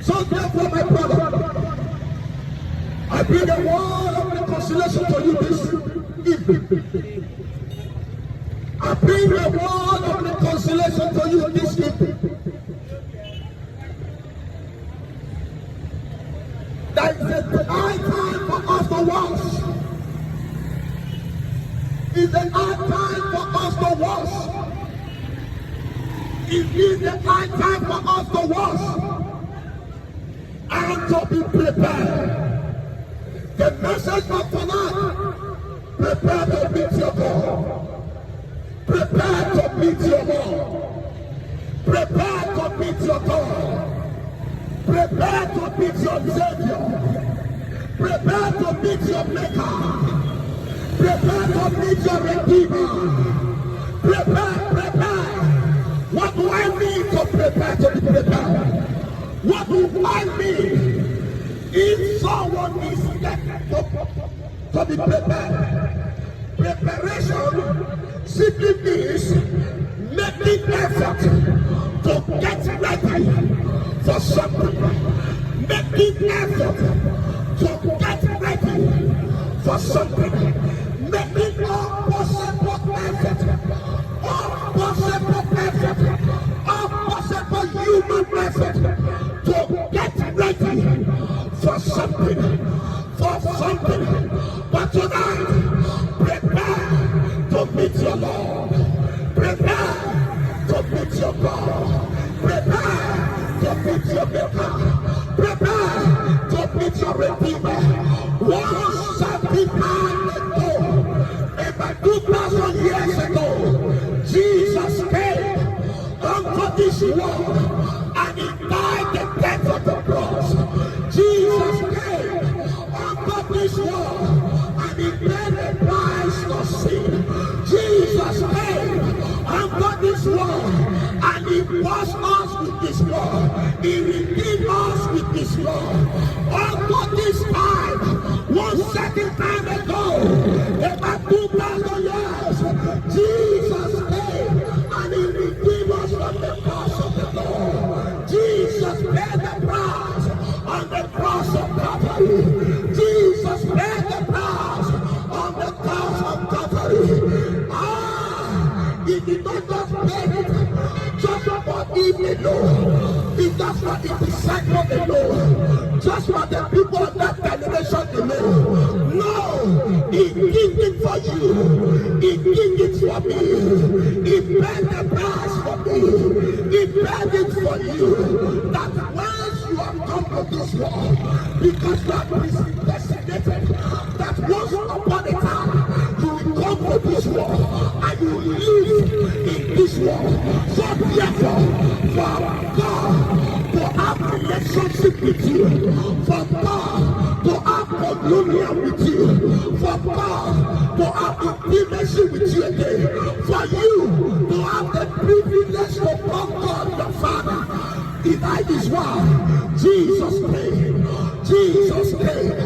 So therefore, my brother, I bring a word of reconciliation to you this evening. I bring a word of reconciliation to you this evening. That is the high time for us to wash. It's the high time for us to wash. It is the high time for us to wash and to be prepared. The message of tonight: prepare to meet your God. Prepare to meet your Lord. Prepare to meet your God. Prepare to meet your Savior. Prepare to meet your Maker. Prepare to meet your Redeemer. Prepare. What do I mean to prepare to be prepared? What do I mean? If someone is left to be prepared, preparation simply means making effort to get ready for something. Making effort to get ready for something. Making all possible effort, human effort to get ready for something. But tonight, prepare to meet your Lord. Prepare to meet your God. Prepare to meet your Maker. Prepare to meet your Redeemer. 175 ago, about 2,000 years ago, Jesus came unto this world and he died the death of the cross. Jesus came unto this world and he paid the price for sin. Jesus came unto this world and he washed us with his blood. He redeemed us with his blood. Unto this time, one second time ago, about 2,000 years, Jesus came and he redeemed us from the cross of the Lord. Jesus paid the price on the cross of Calvary. Jesus paid the price on the cross of Calvary. He did not just pay it just for him alone. He just for the disciples alone. Just for the people of that generation alone. No, he did it for you. He did it for me. He paid the price for me. He paid it for you. That once you have come to this world, because you have been designated, that once upon a time you will come to this world and you will live in this world. So therefore, for God to have relationship with you, for God to have communion with you, for God to have intimacy with you again, for you to have the privilege to call God the Father. That is why Jesus came. Jesus came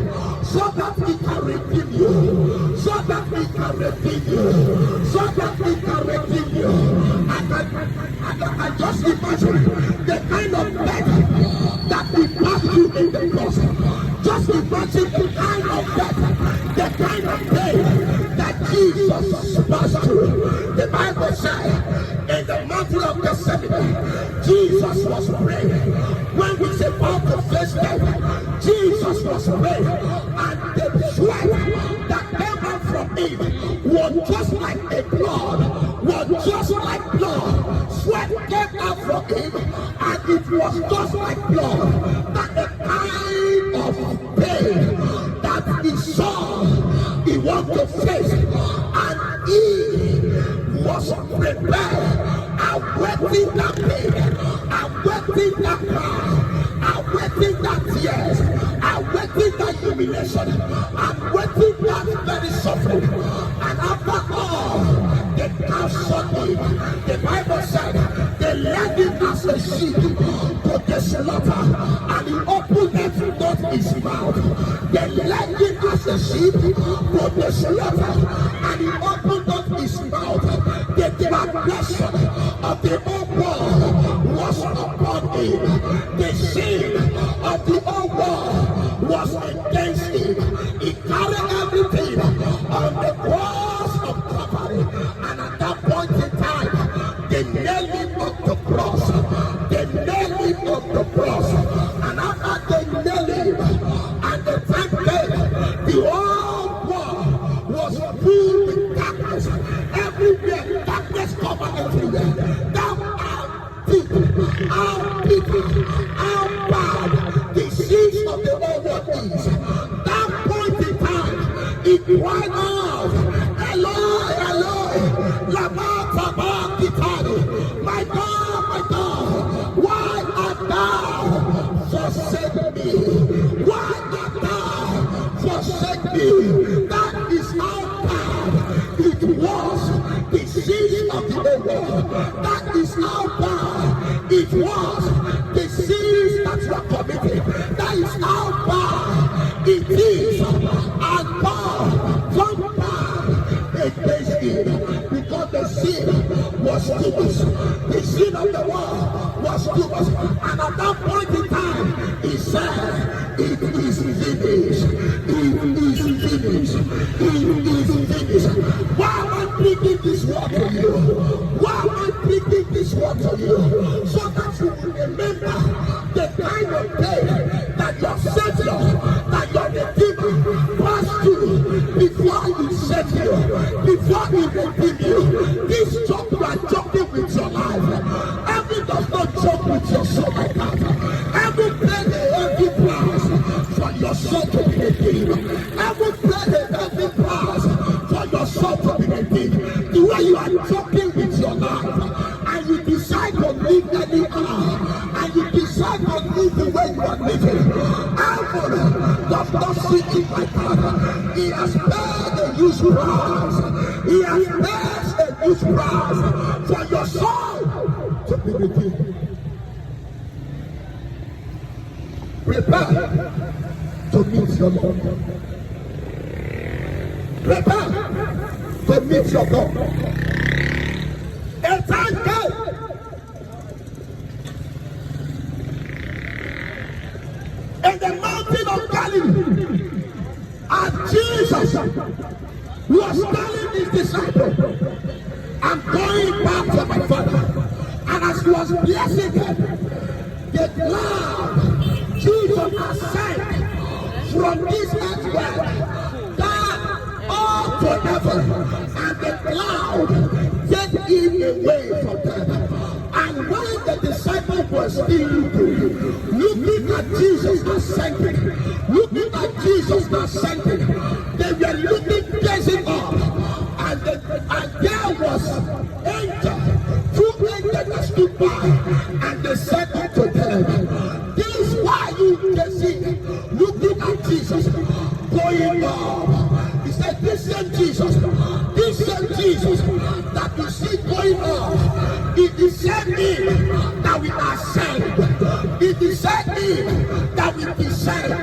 so that he can redeem you, so that he can redeem you, so that he can redeem you. And I can just imagine the kind of death that he passed you in the cross. Just imagine the kind of death, the kind of pain that Jesus passed through. The Bible said in the mountain of Gethsemane, Jesus was praying. When he's about to face death, Jesus was praying, and the sweat that came out from him was just like a blood, was just like blood. Sweat came out from him, and it was just like blood. That the kind of pain that he saw, he wanted to face, and he was prepared. Awaiting that pain, awaiting that cry, awaiting that tears, awaiting that humiliation, awaiting that very suffering. And after all, they captured him. The Bible said they led him as a sheep to the slaughter, and he opened not his mouth. They led him as a sheep to the slaughter, and he opened not his mouth. The transgression of the old world was upon him. The sin him on the cross. They nailed him on the cross. And after they nailed him, and the time came, the whole world was filled with darkness. Everywhere, darkness covered everywhere. Now our people, how bad the seeds of the old world is. That point in time, it cried out, Eloi, Eloi, lama sabachthani. My God, why art thou forsaken me? Why art thou forsaken me? That is how bad it was. The seed of the old world. That is how bad it was. The sins that you are committing. That is how bad it is. And God come back against it, because the sin was too much. The sin of the world was too much. And at that point in time, he said, it is finished. It is finished. It is finished. Why am I bringing this word to you? Why am I bringing this word to you? So that you will remember the kind of day that your Savior, that your Redeemer passed through before he set you, before he redeemed you. This joke you are joking with your life. Heaven does not joke with your soul like that. Heaven paid a heavy price for your soul to be redeemed. Heaven paid a heavy price for your soul to be redeemed. The way you are joking with your life, and you decide to live anyhow, and you decide to live the way you are living, heaven does not see it like that. He has paid a huge price. He has paid a huge price for your soul to be redeemed. Prepare to meet your Lord. Prepare to meet your God. A time came in the mountain of Galilee, and Jesus was telling his disciples, I'm going back to my Father. And as he was blessing them, the cloud Jesus ascended from this earth realm down all to heaven, and the cloud take him away from them. And when the disciples were still looking at Jesus ascending, they were looking, gazing up, and there was two angels that stood by, and they said unto them, this is why you gazing, looking at Jesus going up. He said, this same Jesus that you see going up, it is the same him that we ascend. It is the same him that we descend.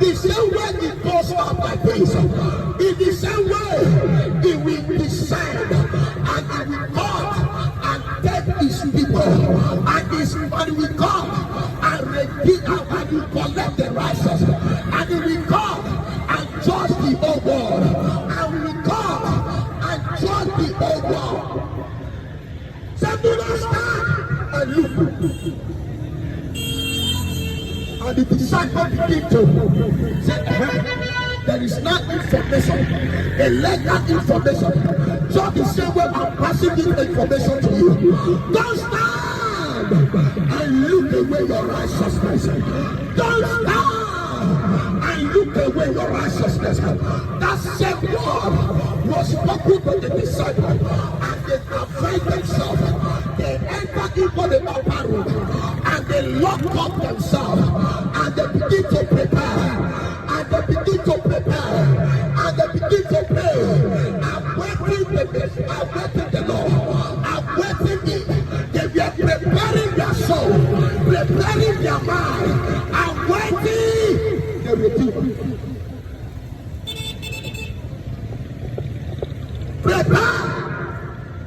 The same way it goes up like this, in the same way it will descend, and it will come and take his people, and it will come and redeem, and will collect the righteous, and it will come and judge the whole world, and will come and judge the whole world. So do not stand and look. And the disciples begin to say, there is no information, a legal information. Just the same way I'm passing this information to you. Don't stand and look away your righteousness. Don't stand and look away your righteousness. That same word was spoken to the disciples, and they afraid themselves. They entered into the upper room, and they locked up themselves, and they begin to prepare. And they begin to prepare, and they begin to pray. I'm waiting the Lord. I'm waiting it. They were preparing their soul, preparing their mind. I'm waiting the Redeemer. Prepare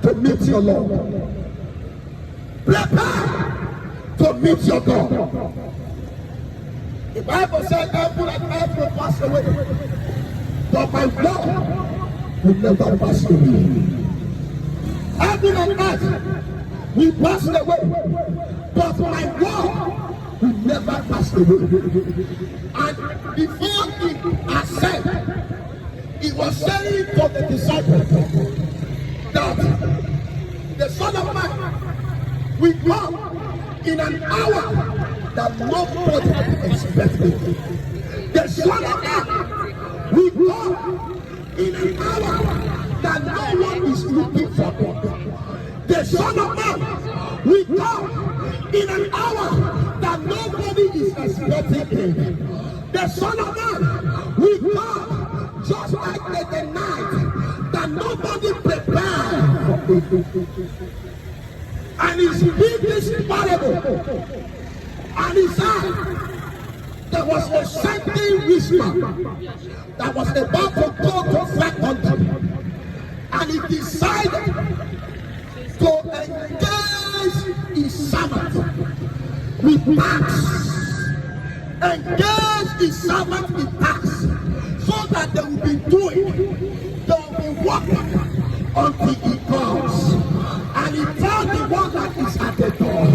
to meet your Lord. Prepare to meet your God. The Bible said heaven and earth will pass away, but my word will never pass away. Heaven and earth will pass away, but my word will never pass away. And before he ascended, he was saying to the disciples that the Son of Man will come in an hour that nobody expected. The Son of Man will come in an hour that no one is looking for. The Son of Man will come in an hour that nobody is expecting him. The Son of Man will come just like the night that nobody prepared. And he speaks this parable, and he said there was a certain rich man that was about to go to far country, and he decided to engage his servant with tax. Engage his servant with tax, so that they will be working until he comes. And he told the one that is at the door,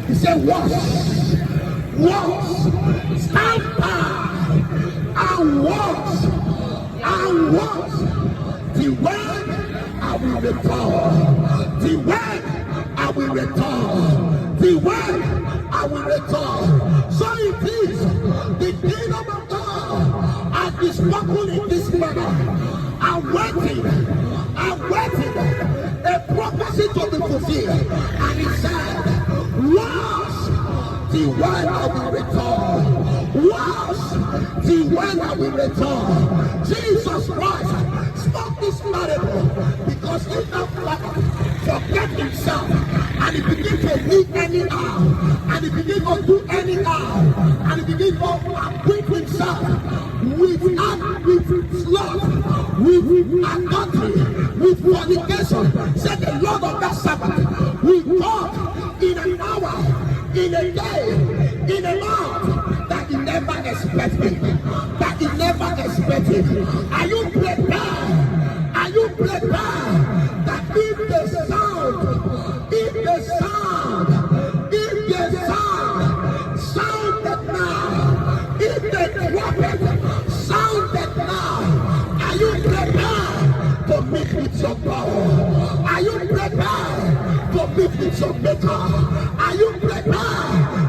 he said, wash, stand by, and wash, till when I will return, till when I will return, till when I will return. So it is, the kingdom of God has been spoken in this manner. I'm waiting a prophecy to be fulfilled. And he said, wash till when I will return. Wash till when I will return. Jesus Christ spoke this parable because he forget himself, and he began to live anyhow, and he began to do anyhow, and he began to acquit himself with sloth, with adultery, with fornication. Said the Lord of that Sabbath will come in an hour, in a day, in a month that he never expected, that he never expected. Are you prepared? Are you prepared? That if the sounded now, if the trumpet sounded now, are you prepared to meet with your God? Are you prepared to meet with your Maker? Are you prepared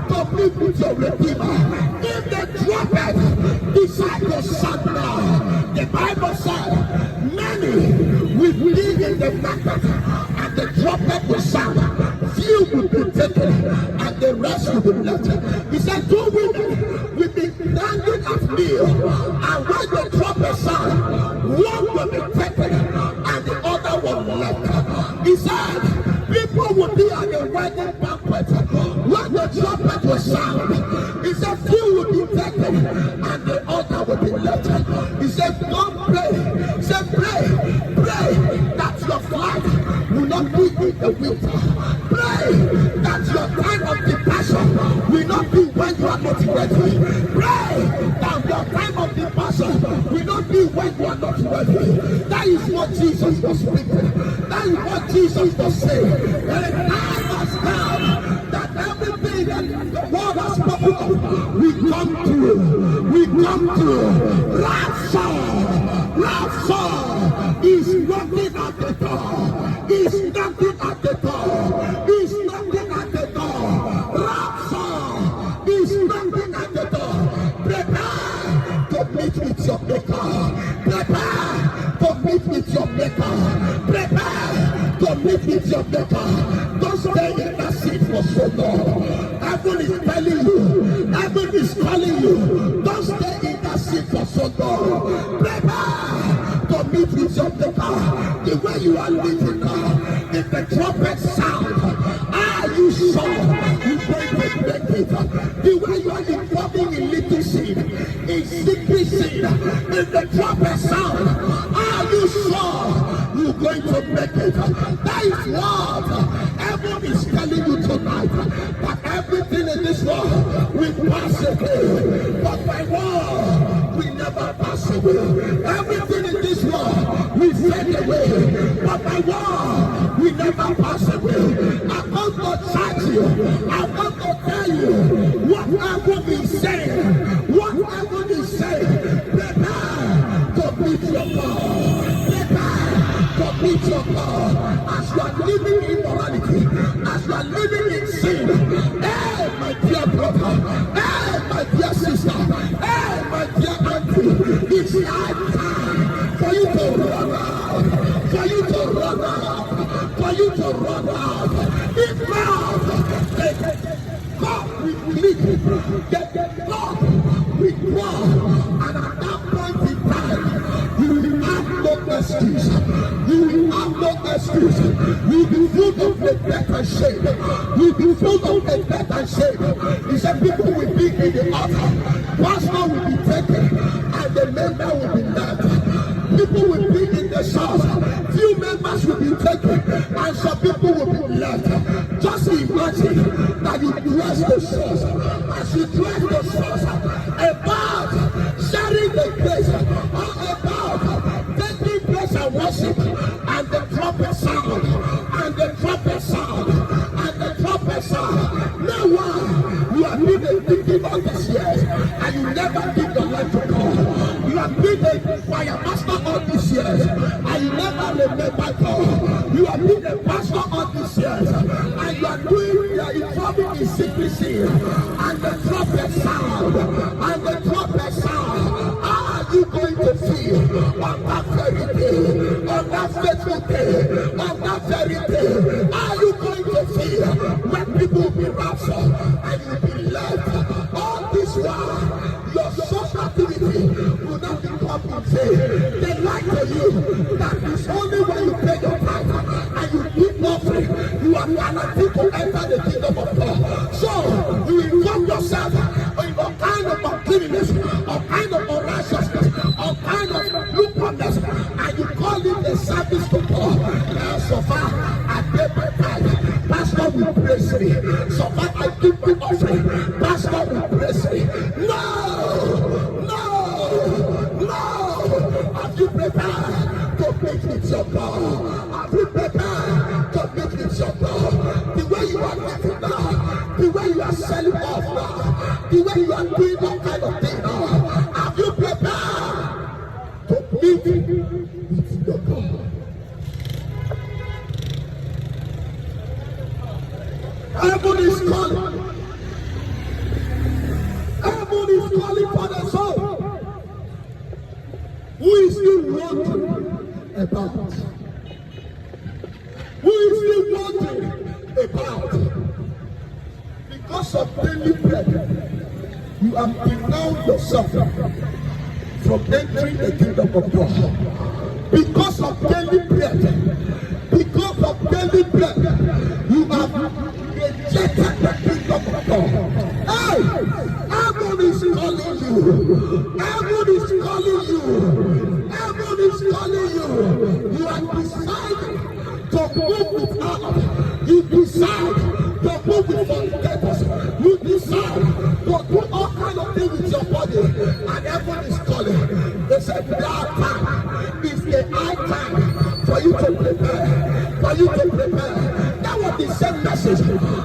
to meet with your Redeemer? If the trumpet decides to sound now, the Bible said, many will live in the market, and the trumpet will sound. Few will be taken, and the rest will be left. He said, 2 women will be standing at meal, and when the trumpet sound, one will be taken, and the other one will left. He said, people will be at the wedding banquet when the trumpet will sound. He said, few will be taken, and the other will be left. He said, don't pray. He said, pray that your flight will not be in the winter. Pray that your time of departure will not be when you are not ready. Pray that your time of departure will not be when you are not ready. That is what Jesus was speaking. That is what Jesus was saying. And the time has come that everything that the world has spoken of will come true. We come to Rapture is knocking at the door. Is knocking at the door. Is knocking at the door. Rapture is knocking at the door. Prepare to meet with your Maker. Prepare to meet with your Maker. Prepare to meet with your Maker. Don't stay in that seat for so long. Heaven is telling you. Heaven is calling you. Don't stay in that seat for so long. Prepare to meet with your Maker. The way you are living now, if the trumpet sound, are you sure you're going to make it? The way you are involving in little sin, in secret sin, if the trumpet sound, are you sure you're going to make it? That is what heaven is telling you tonight. That everything in this world will pass away, but my word will never pass away. Everything in this world will fade away, but my word will never pass away. According you. I want to tell you whatever we say, whatever we say, prepare to meet your God. Prepare to meet your God. As you are living in immorality, as you are living in sin, hey, my dear brother, hey, my dear sister, hey, my dear auntie, it's high time for you to run out, for you to run out, for you to run out. If not, God will plead, get God withdraw, and at that point in time, you will have no excuse. You will have no excuse. You will be full of regret and shame. You will be full of regret and shame. He said people will be in the altar, pastor will be taken, and the member will be left. People will be in the church, few members will be taken, and some people will be left. Just imagine that you bless the church, as you bless the church, about sharing the grace, or about taking place and worship, and the trumpet sound, and the trumpet sound, and the trumpet sound. No one, you have been a victim of this year, and you never give your life to God. You have been a choir master all these years, and you never remember God. You have been a pastor all these years, and you are doing, you are involving in secrecy, and the trumpet sound, and the trumpet sound. How are you going to feel on that very day, on that faithful day, on that very day? How are you going to feel when people will be raptured and you will be left? All this while, your social activity will not become in vain. They lie to you that it's only when you pay your tithe and you give offering, you are guaranteed to enter the kingdom of God. So you involve yourself in all kind of uncleanness, all kind of unrighteousness, all kind of lukewarmness, and you call it a service to God. Now, so far, I pay my tithe, pastor will praise me. So far, I give my offering, pastor will praise me. No, no, no. Have you prepared to meet with your God? Have you prepared to meet with your God? The way you are living now, the way you are selling off now, the way you are doing all kind of thing now, have you prepared to meet with your God? Heaven is calling. Heaven is calling for the soul. Who is still wondering about? Who is still wondering about? Because of daily bread, you have denounced yourself from entering the kingdom of God. Because of daily bread, because of daily bread, you have rejected the kingdom of God. Hey, heaven is calling you. Heaven is calling you. Heaven is calling you. You are deciding to move with God. You decide to move with fornicators. You decide to do all kind of things with your body. And heaven is calling. They said that time is the high time for you to prepare. For you to prepare. That was the same message.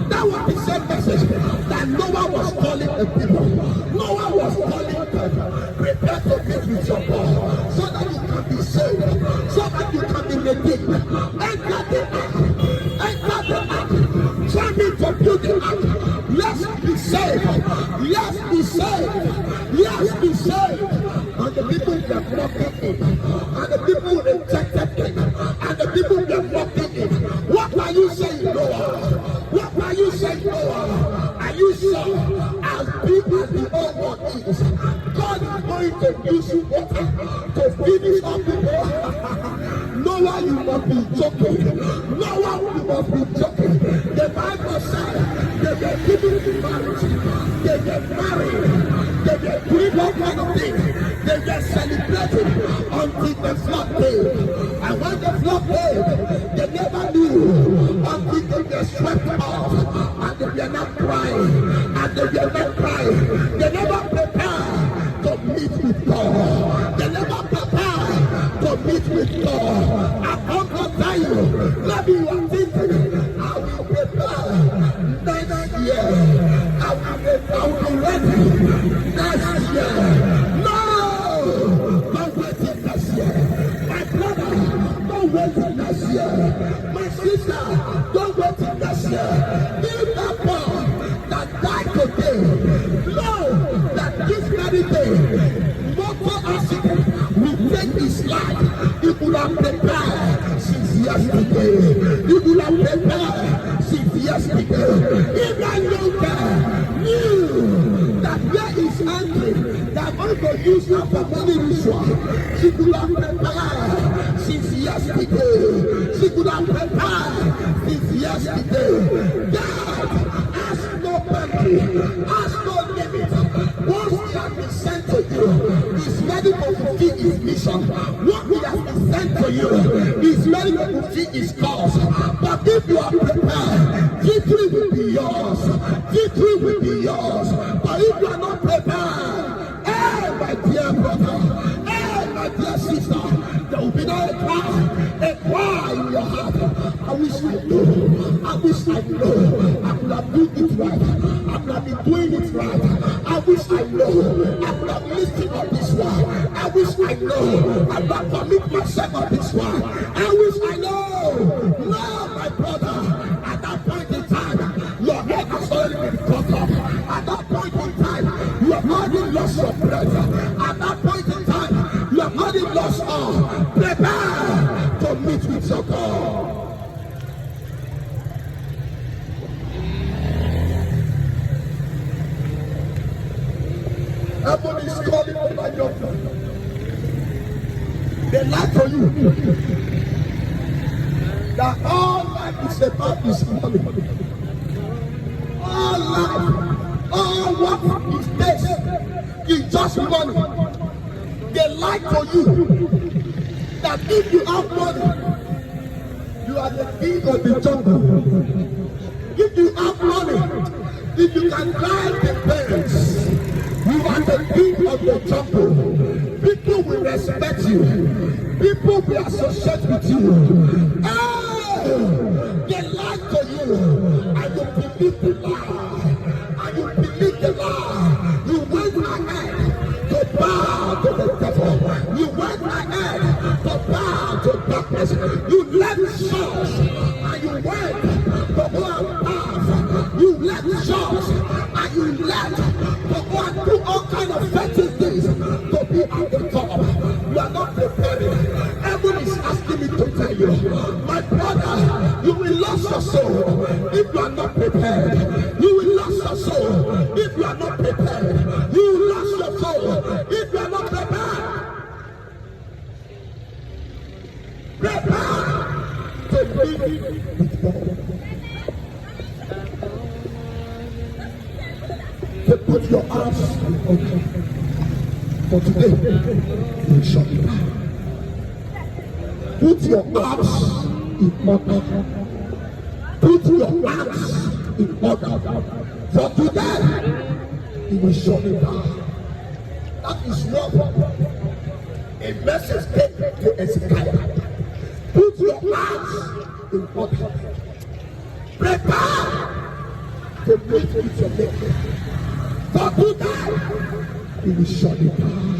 That was the same message that Noah was calling the people. Noah was calling them. Prepare to meet with your God so that you can be saved, so that you can be redeemed. Enter the ark. Enter the ark. Try me to build the ark. Let's be saved. Let's be saved. Let's be saved. And the people that are walking in, and the people rejected him, and the people that are walking in. What are you saying, Noah? What are you saying, Noah? Are you sure as big as the old one is, God is going to use you water to finish up people? Noah, you must be joking. Noah, you must be joking. The Bible said they were given in marriage. They get married. They get doing all kind of things. They get celebrated until the flood came. And when the flood came, they never knew until they get swept off. And they were not crying. And they were not crying. They never prepared to meet with God. They never prepared to meet with God. I want to tell you, maybe you are thinking, I will prepare. next year, I will be ready next year. No! Don't wait till next year. My brother, don't wait till next year. My sister, don't wait till next year. If that boy that died today, know that this very day, motor accident will take his life. He would have prepared since yesterday. He would have prepared since yesterday. If I knew that where is angry, that I'm going to use her for money ritual, she could have prepared since yesterday. She could have prepared since yesterday. God has no boundary, has no limit. Once he has been sent to you, he's ready to fulfill his mission. What he has been sent to you, he's ready to fulfill his cause. But if you are prepared, victory will be yours. Victory will be yours. But if you are not prepared, hey, my dear brother, hey, my dear sister, there will be no a cry in your heart. I wish I knew. I wish I knew. I could have done it right. I could have been doing it right. I wish I knew. I could have listened on this one. I wish I knew. I could have committed myself on this one. I wish I know. No, my brother. At that point in time, your head has already been cut off. At that point in time, you have already lost your breath. At that point in time, you have already lost all. Prepare to meet with your God. Heaven is calling over your life. They lie to you that all life is about this money. All life, all what is this is just money. They lie to you that if you have money, you are the king of the jungle. If you have money, if you can drive the birds, you are the king of the jungle. People will respect you. People will associate with you. They lie to you, and you believe the lie. And you believe the lie. You went ahead to bow to the devil. You went ahead to bow to darkness. You left church and you went to go and pass. You left church and you left to go and do all kinds of fetish things to be at the top. You are not prepared. Heaven is asking me to tell you, my brother, you will lose your soul if you are not prepared. You will lose your soul if you are not prepared. You will lose your soul if you are not prepared. Prepare to live with God. To put your arms on God. For today, you shall be down. Put your arms in order. Put your arms in order. For today, you will surely die. That is what a message came to Ezekiel. Put your arms in order. Prepare to meet with your maker. For today, you will surely die.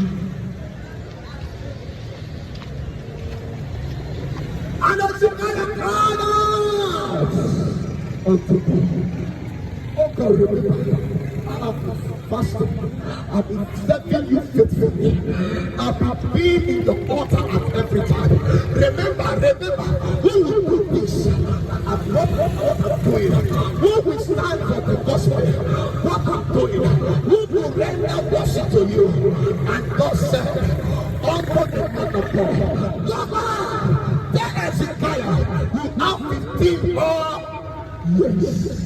And Ezekiel cried out unto God. Oh God, remember, I have been fasting. I've been serving you faithfully. I've been in the altar at every time. Remember, who will do this? I've not what I'm doing. Who will stand for the gospel? What I'm doing? Who will render worship to you? And God said, unto the man of God, Lord, there Ezekiel, you have 15 more years.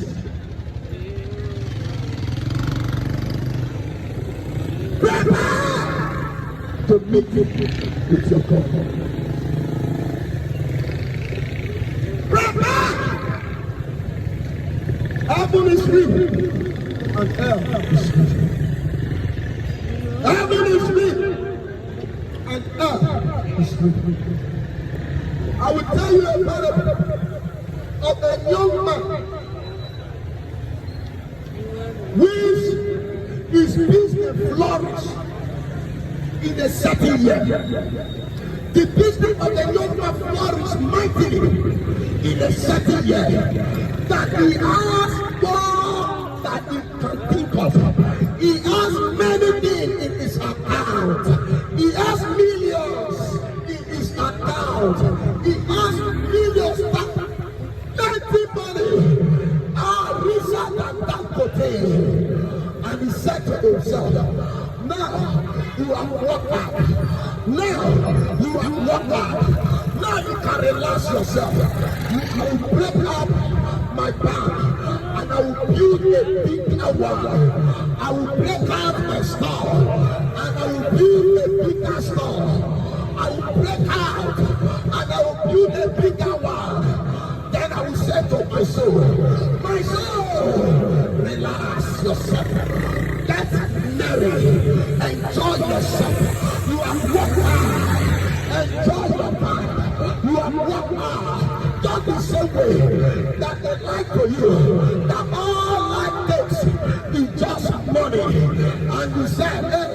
Prepare to meet with your God. Prepare. Heaven is free and earth is free. Heaven is free and earth is free. I will tell you a parable of a young man which his business flourish in a certain year. The business of the young man flourished mightily in a certain year, that he has more than he can think of. He has many things in his account. He has millions in his account. He has millions that plenty money are richer than Dangote. And he said to himself, now you have worked out. Now you have worked out. Now you can relax yourself. I will break up my bank and I will build a bigger one. I will break out my store and I will build a bigger store. I will break out and I will build a bigger one. Then I will say to my soul, relax yourself. Get merry. Enjoy yourself. You have worked hard. Enjoy your mind. You have worked hard. Don't be so way that they lie to you. That all life takes is just money. And you say, hey,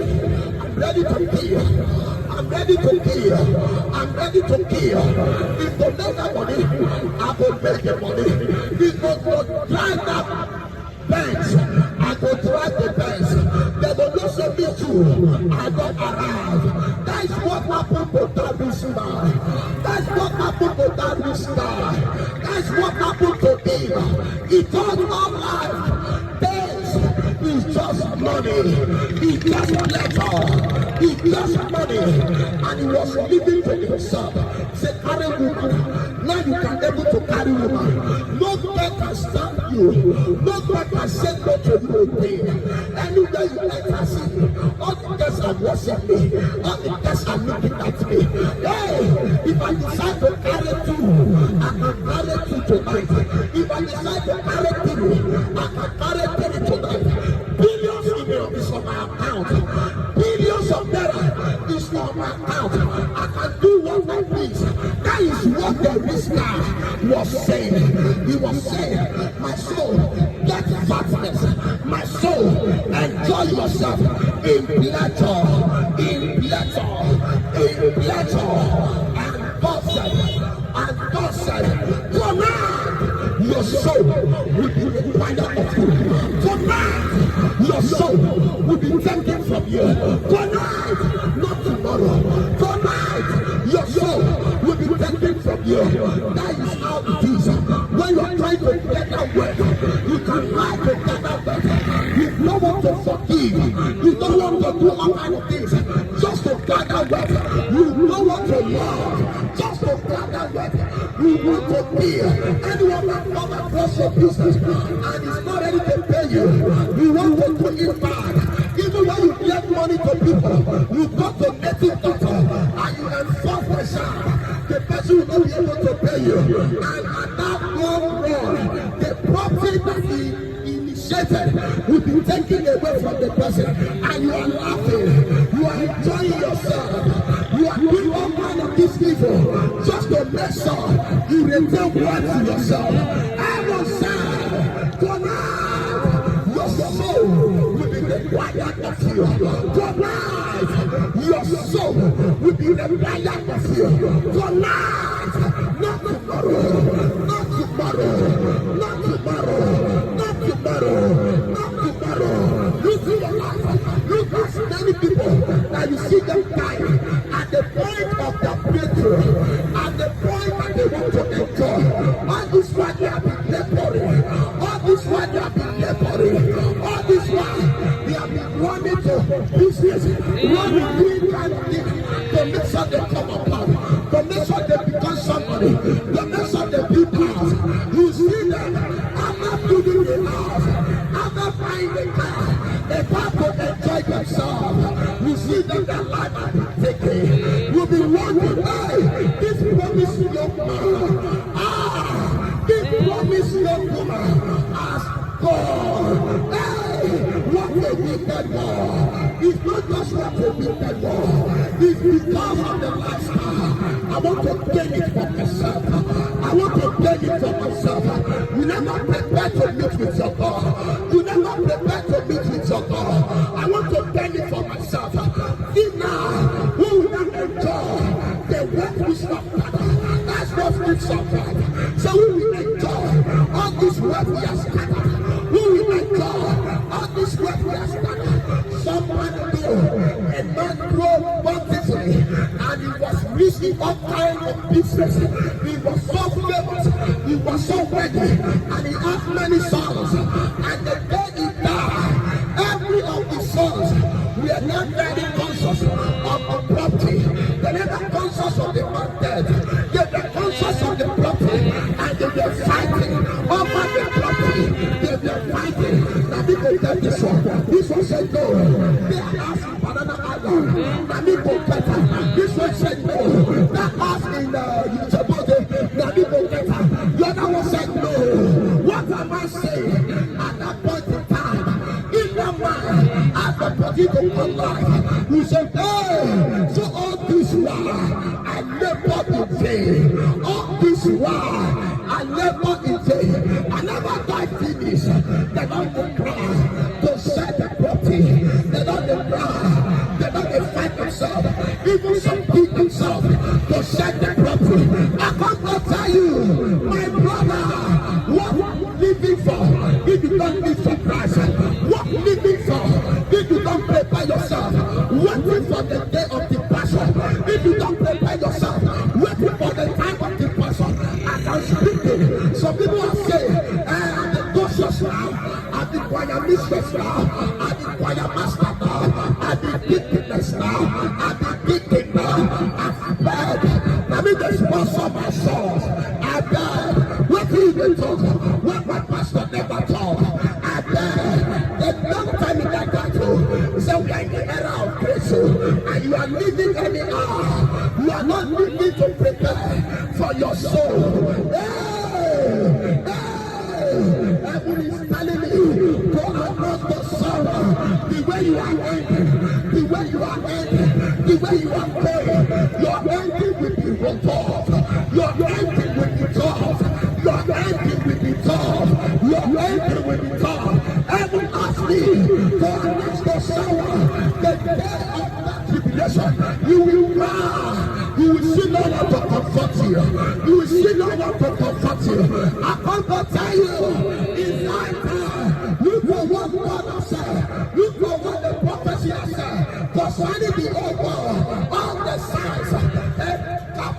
I'm ready to kill. I'm ready to kill. I'm ready to kill. If they make that money, I will make the money. If they go drive that Benz, I go drive the Benz. They will not say me too. I don't arrive. That's what happened to that rich man. That's what happened to that rich man. That's what happened to him. He thought all life. Benz is just money. He just pleasure. He just money. And he was living to himself. Say, carry woman. Now you can able to carry woman. No man can stand you. No man can say no to you again. Anywhere you enter, see, all the guests are watching me. All the guests are looking at me. Hey, if I decide to carry two, I can carry two tonight. If I decide to carry three, I can carry three tonight. Billions of euros is on my account. Billions of dollars is on my account. I can do what I please. That is what the rich guy was saying. He was saying, my soul, get fatness. My soul, enjoy yourself in pleasure, in pleasure, in pleasure. And God said, tonight your soul will be required of you. Tonight your soul will be taken from you. Tonight, not tomorrow. Tonight your soul will be taken from you. That is how it is. When you are trying to get that way, you can lie to get that way. You don't want to forgive. You don't want to do all kind of things just to get that way. You don't want to love just to get that way. You want to be anyone that comes across your business and is not ready to pay you. You want to put it back. Even when you get money to people, you go to native doctor and you enforce the sound. The person will not be able to pay you. And at that long run, the profit that he initiated will be taken away from the person. And you are laughing. You are enjoying yourself. You are doing all kind of this evil just to make sure you return back to yourself. I will say, tonight, your soul will be required of you. Tonight, your soul will be required of you. Tonight, not tomorrow, not tomorrow, not tomorrow, not tomorrow, not tomorrow. Look at your life. Look at many people that you see them dying at the point of their breakthrough, at the point that they want to enjoy. All this while they have been laboring, all this while they have been laboring, all this while they have been running to business, running doing kind of things to make sure they come apart, to make sure they become somebody, to make sure they build house. You see them, I'm not building the house, I'm not buying the car, they want to enjoy themselves. You see them, their life has been taken. You'll be wondering, hey, this promise young man, this promise young woman has gone. Hey, what a wicked war. It's not just what a wicked war. It's because of the lifestyle. I want to gain it for myself. I want to gain it for myself. You never prepare to meet with your God. You never prepare to survive. So we will enjoy all this wealth we have scattered. We will enjoy all this wealth we have scattered. Someone knew a man grew bountifully and he was rich in all kinds of business. He was so famous, he was so wealthy, and he had many sons. And the day he died, every of the sons were not very conscious of the property. They were not conscious of the man dead. They were conscious of the property, and they were fighting over the property. They were fighting. Now people tell this one. This one said no. They are asking Banana Island. Now people better. This one said no. That house in Djibouti. Now people better. The other one said no. What am I saying? At that point in time, in the mind, at the political life, we said, hey, so all this while, I never in vain. All this while, I never in vain. I never die finish. They don't cry to set the property. They don't cry. They don't fight themselves. Even some beat themselves to set the property. I can't tell you, my brother, what living for if you don't live for Christ? What living for if you don't prepare yourself? Waiting for the day of the passion. If you don't prepare yourself, waiting for the time of the passion. As I'm speaking, some people are saying, I'm the cautious now, I'm the choir mistress now, I'm the choir master now, I'm the deaconess now, I'm the deacon now, I'm bad. Let me just sponsor my souls. I'm bad. What do you talk? What my pastor never taught. I'm bad. The long time in that country, so we are in the era of grace, and you are living anyhow. You are not living to prepare for your soul. Hey! Hey! Heaven is telling me, go across the sorrow. The way you are ending, the way you are ending, the way you are praying, your ending will be resolved. Your ending will be tough. Your ending will be tough. Your ending will be tough. Heaven asked me to announce the sorrow, the day of that tribulation. You will cry. You will see no one to comfort you. You will see no one to comfort you. I come to tell you, it's like look for what God has said. Look for what the prophecy has said. Concerning the old world, all the signs, now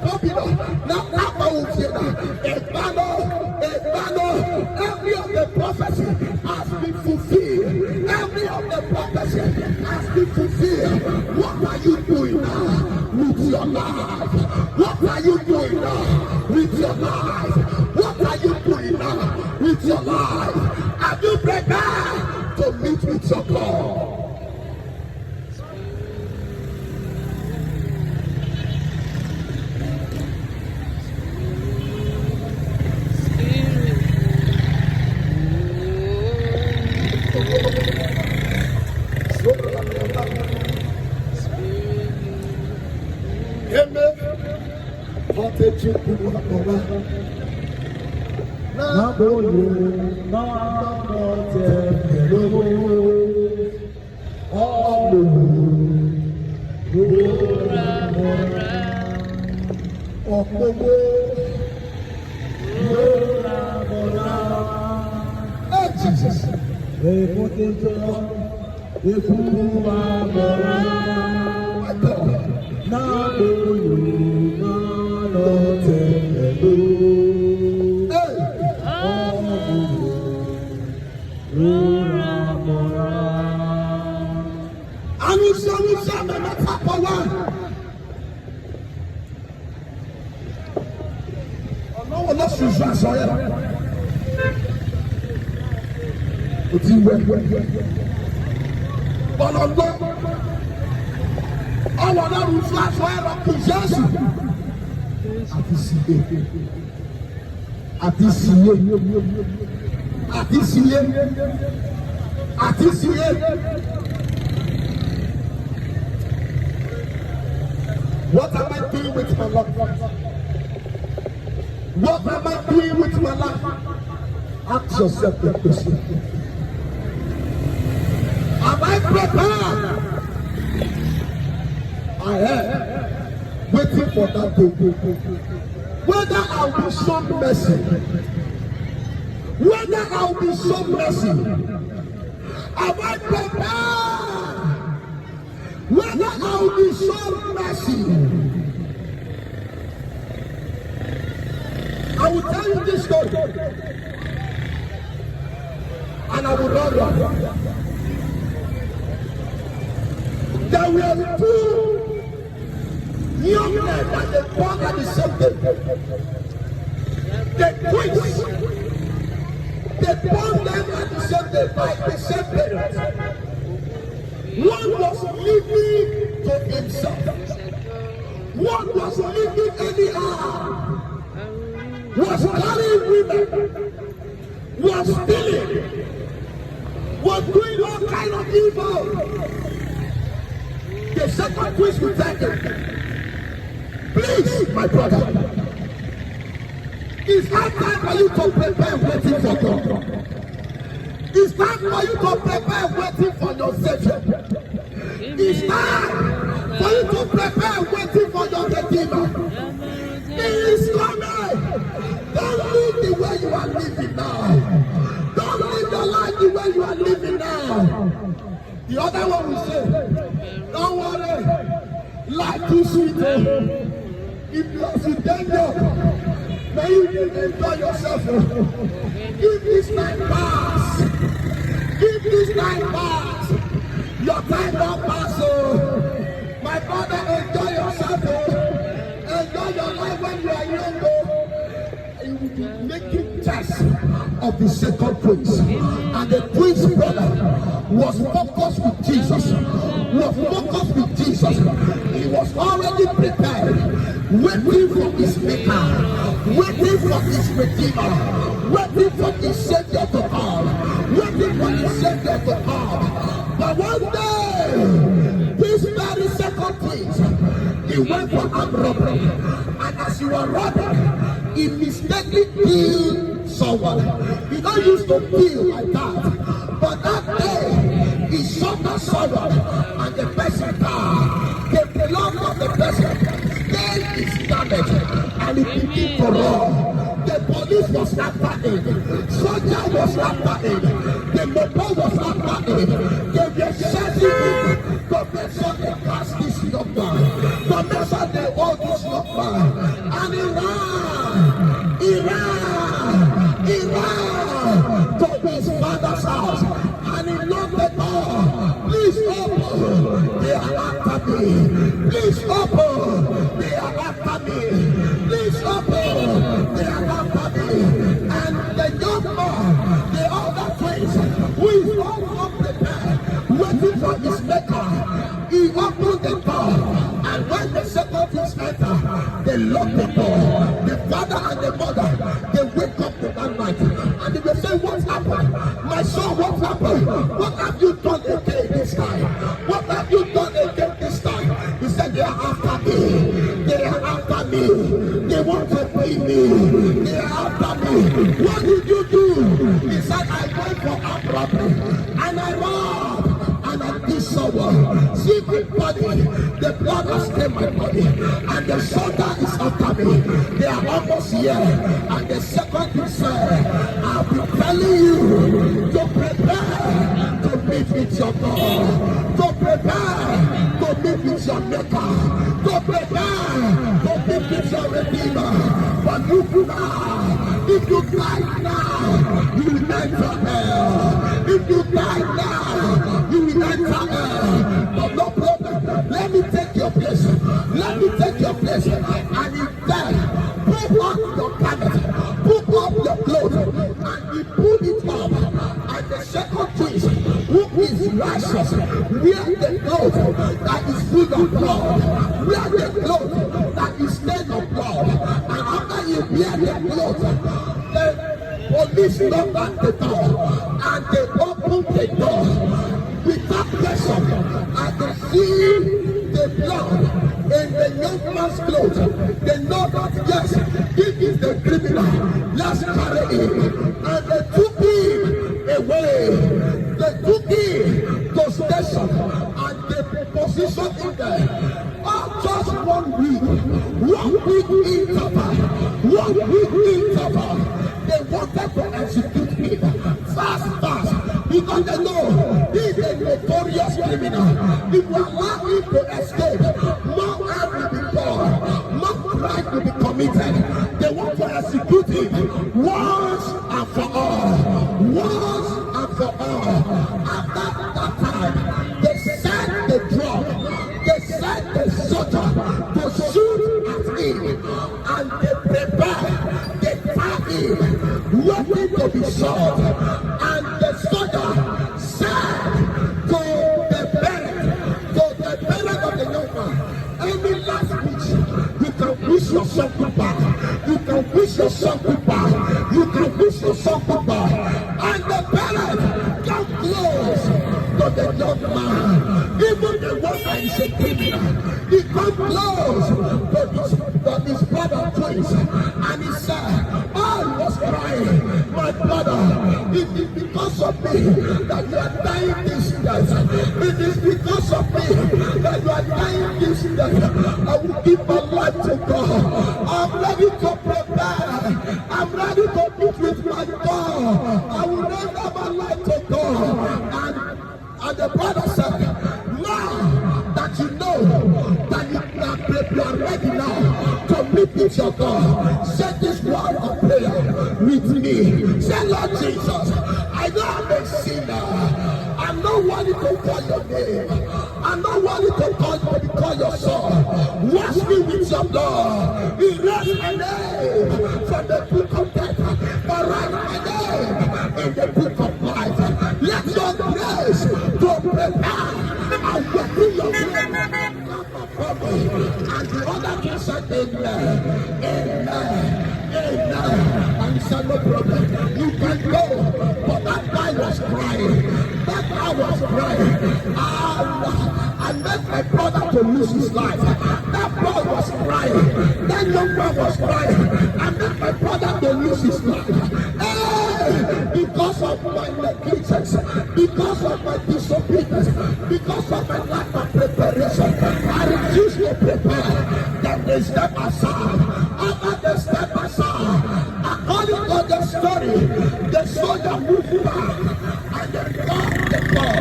every of the prophecy has been fulfilled. Every of the prophecy has been fulfilled. What are you doing now with your life? What are you doing now with your life? What are you doing now with your life? Are you prepared to meet with your God? What am I doing with my life? What am I doing with my life? Ask yourself the question. Am I prepared? I am waiting for that day. whether I'll be shown mercy, whether I'll be shown mercy, am I prepared? Whether I'll be shown mercy. I will tell you this story, and I will run. There were two young men that they born at the same day. The twins, they born them at the same day by the same parents. One was living to himself. One was living anyhow. Was carrying women. Was stealing. Was doing all kind of evil. The second twist will tell him, please, my brother, it's not time for you to prepare waiting for God. It's time for you to prepare waiting for your Savior. It's time for you to prepare waiting for your Redeemer. He is coming. Don't live the way you are living now. Don't live your life the way you are living now. The other one will say, don't worry, life too sweet. If you are in danger, may you enjoy yourself. Give this night pass. Give this night pass. Your time won't pass. My brother, enjoy yourself. Enjoy your life when you are young. You will be making tests of the second twins. And the twins brother was focused with Jesus. Was focused with Jesus. He was already prepared, waiting for his maker, waiting for his redeemer, waiting for his savior to come, waiting for his savior to come. But one day, this very second twins, he went for armed robbery, and as he was robbing, he mistakenly killed someone. He don't used to kill like that, but that day he shot at someone, and the person died. The blood of the person then is damaged, and he began to run. The police was after him, soldier was after him, the motor was after him. They were chasing him. God bless they cast this young man. God bless they hold this young man, and he ran to his father's house, and he knocked the door. Please open, they are after me. Please open, they are after me. Please open, they are after me. And the young man, the other twins, who is all up the bed, waiting for his maker, he opened the door, and when the second twins enter, they lock the door. The father and the mother, they wake up the that night, and they will say, what happened? My son, what happened? What have you done again this time? What have you done again this time? He said, they are after me. They are after me. They want to pay me. They are after me. What did you do? He said, I went for armed robbery, and I robbed, and I did someone. See my body, the blood has stained my body, and the soldier is after me. They are almost here, and the second thing said, I'll be telling you to prepare to meet with your God, to prepare to meet with your maker, to prepare to meet with your redeemer. But you now, if you die now, you will enter hell. If you die now, you will enter hell. But no problem, let me take your place. Let me take your place. And if then, put on your garment, put up your clothes, and he put it up. And the second twist, who is righteous, wear the clothes that is full of blood, wear the clothes that is stained of blood. And after you wear the clothes, the police knock at the door, and they open the door without pressure, and they see the blood in the young man's clothes. They know that yes, this is the criminal. Let's carry him. And they took him away. They took him to station, and they positioned him there. Just 1 week interval. wanted to execute him fast, because they know he's a notorious criminal. If you allow him to escape, more harm will be done, more crime will be committed. They want to execute him once and for all. Once and for all. After that time, they sent the drug, they sent the soldier to shoot at him, and they prepare, they tie him, waiting to be shot. And the soldier said to the parent of the young man, any last wish, you can wish your son goodbye. You can wish your son goodbye. You can wish your son goodbye. And the parent got close to the young man. Even the one that is a criminal, he got close to his brother twins. And he said, I was crying, my brother, it is because of me that you are dying this death. It is because of me that you are dying this death. I will give my life to God. I'm ready to prepare. I'm ready to meet with my God. I will render my life to God. And the brother said, now that you know that you are ready now to meet with your God, say this word of prayer with me. Say, Lord Jesus, I know I'm a sinner. I'm not worthy to call your name. I'm not worthy to call your son. Wash me with your blood. Erase my name from the book of death, but write my name in the book of life. Let your grace to prepare and work in your will. And the other person, amen, amen, amen. And he said, no problem, you can go. But that guy was crying. That guy was crying. I met my brother to lose his life. That boy was crying. That young man was crying. I met my brother to lose his life. Hey, because of my negligence, because of my disobedience, because of my lack of preparation, I refuse to prepare. Then they step aside. After they step aside, according to the story, the soldier moved back and they got the car.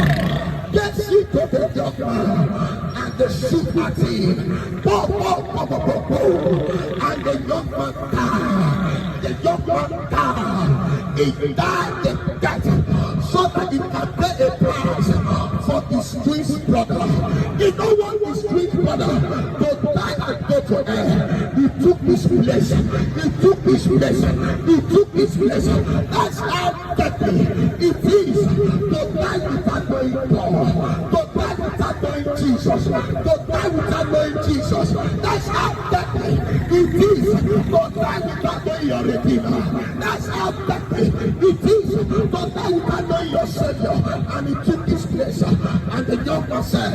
Gets you to the doctor and they shoot at him. Boom, boom, boom, boom, boom, boom. And the young man died. The young man died. He died the death so that he can pay a price for his twin brother. He don't want his twin brother to die and go to hell. He took his place. He took his place. He took his place. That's how deadly it is to die without knowing God. To die without knowing Jesus. To die without knowing Jesus. That's how deadly it is to die without knowing your Redeemer. That's how deadly it is to die without knowing your Savior. And he took his place. And the young man said,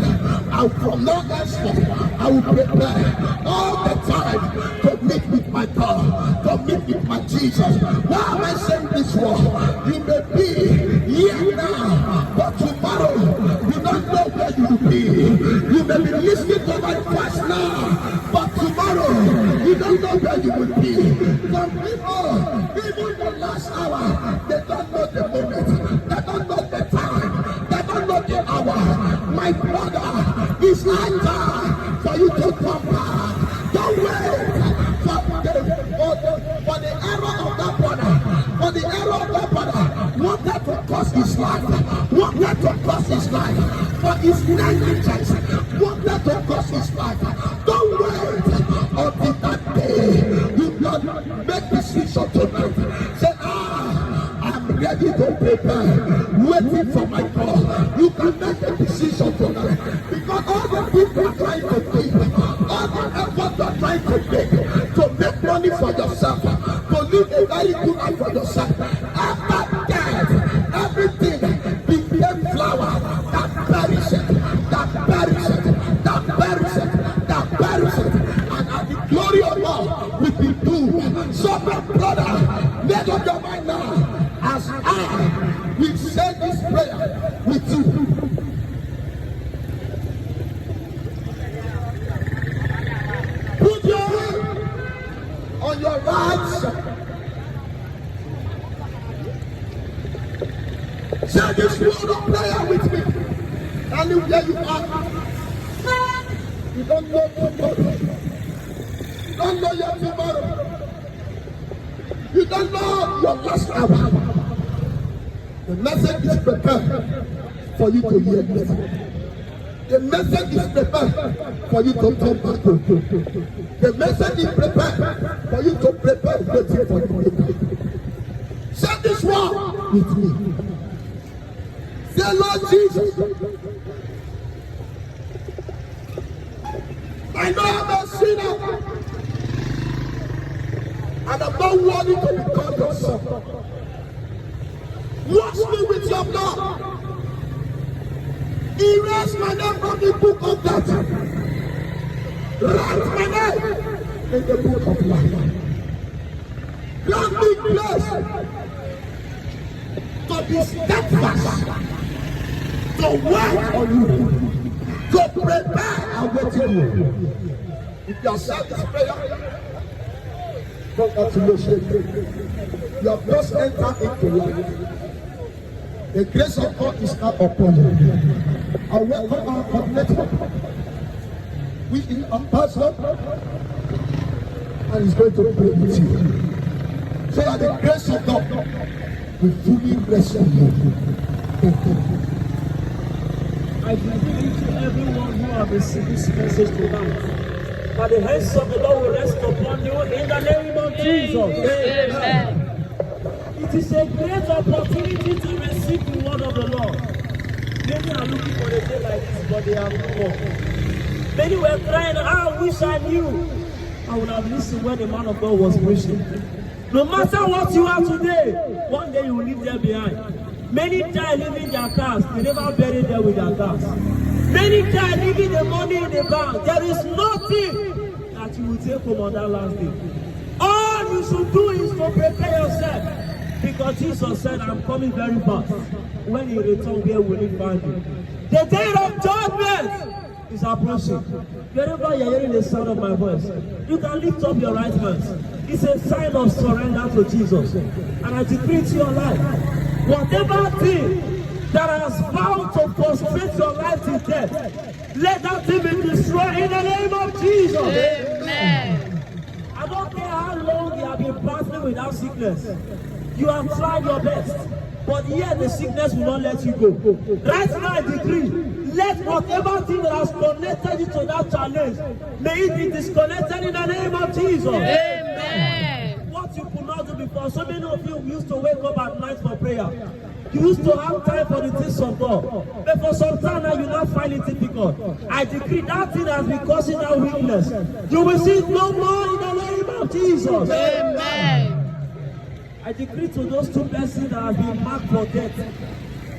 from now henceforth, I will prepare all the time to meet with my God, to meet with my Jesus. Why am I saying this word? You may be here now, but tomorrow you don't know where you will be. You may be listening to my voice now, but tomorrow you don't know where you will be. Some people, even the last hour, they don't know the moment, they don't know the time, they don't know the hour. My brother, it's high time for you to come back. Don't wait for the error of that brother. For the error of that brother wanted to cost his life. Wanted to cost his life. For his negligence. Wanted to cost his life. Don't wait until that day. You don't make decision tonight. Say, I'm ready to prepare. Waiting for my God. You can make a decision tonight. Because all the people are trying to think, all the effort you are trying to make money for yourself, to live a very good life for yourself. After death, everything became flower that perishes, that perishes, that perishes, that perishes. And at the glory of God will be doomed. So my brother, make up your mind now. As I will say this prayer with you. Put your hand on your right side. word of prayer with me. Anywhere you are, you don't know tomorrow. You don't know your tomorrow. You don't know your last hour. The message is prepared for you to hear this. The message is prepared for you to come back to. The message is prepared for you to prepare waiting for you. Say this word with me. Say, Lord Jesus, I know I'm a sinner, and I'm not worthy to be called your son. Wash me with your blood. Erase my name from the book of death. Write my name in the book of life. Grant me grace to be steadfast, to wait on you, to prepare and wait on you. If you have said this prayer, congratulations. You have just entered into life. The grace of God is now upon you. I welcome our coordinator. We in ambassador, and he's going to pray with you. So that the grace of God will fully rest on you. I believe to everyone who have received this message tonight, that the hands of the Lord will rest upon you in the name of Jesus. Amen. It is a great opportunity to receive the word of the Lord. Many are looking for a day like this, but they have no hope. Many were crying, I wish I knew. I would have listened when the man of God was preaching. No matter what you are today, one day you will leave them behind. Many die leaving their cars, they never bury them with their cars. Many die leaving the money in the bank. There is nothing that you will take home on that last day. All you should do is to prepare yourself. Because Jesus said, I'm coming very fast. When he returns, where will he find you? The day of judgment is approaching. Wherever you're hearing the sound of my voice, you can lift up your right hands. It's a sign of surrender to Jesus. And I decree to your life, whatever thing that has vowed to frustrate your life to death, let that thing be destroyed in the name of Jesus. Amen. I don't care how long you have been battling with that sickness. You have tried your best, but yet the sickness will not let you go. Right now I decree, let whatever thing that has connected you to that challenge, may it be disconnected in the name of Jesus. Amen. What you could not do before, so many of you used to wake up at night for prayer. You used to have time for the things of God, but for some time now you now find it difficult. I decree that thing has been causing that weakness. You will see it no more in the name of Jesus. Amen. I decree to those two persons that have been marked for death,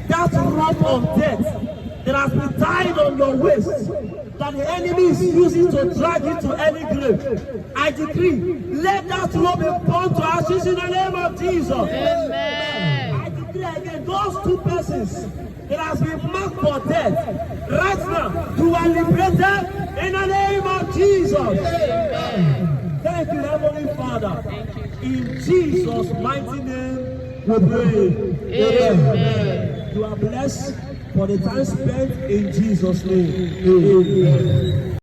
that rope of death that has been tied on your waist, that the enemy is using to drag you to any grave. I decree, let that rope be burned to ashes in the name of Jesus. Amen. I decree again, those two persons that has been marked for death, right now, you are liberated in the name of Jesus. Amen. Thank you, Heavenly Father. In Jesus' mighty name, we pray. Amen. You are blessed for the time spent in Jesus' name. Amen.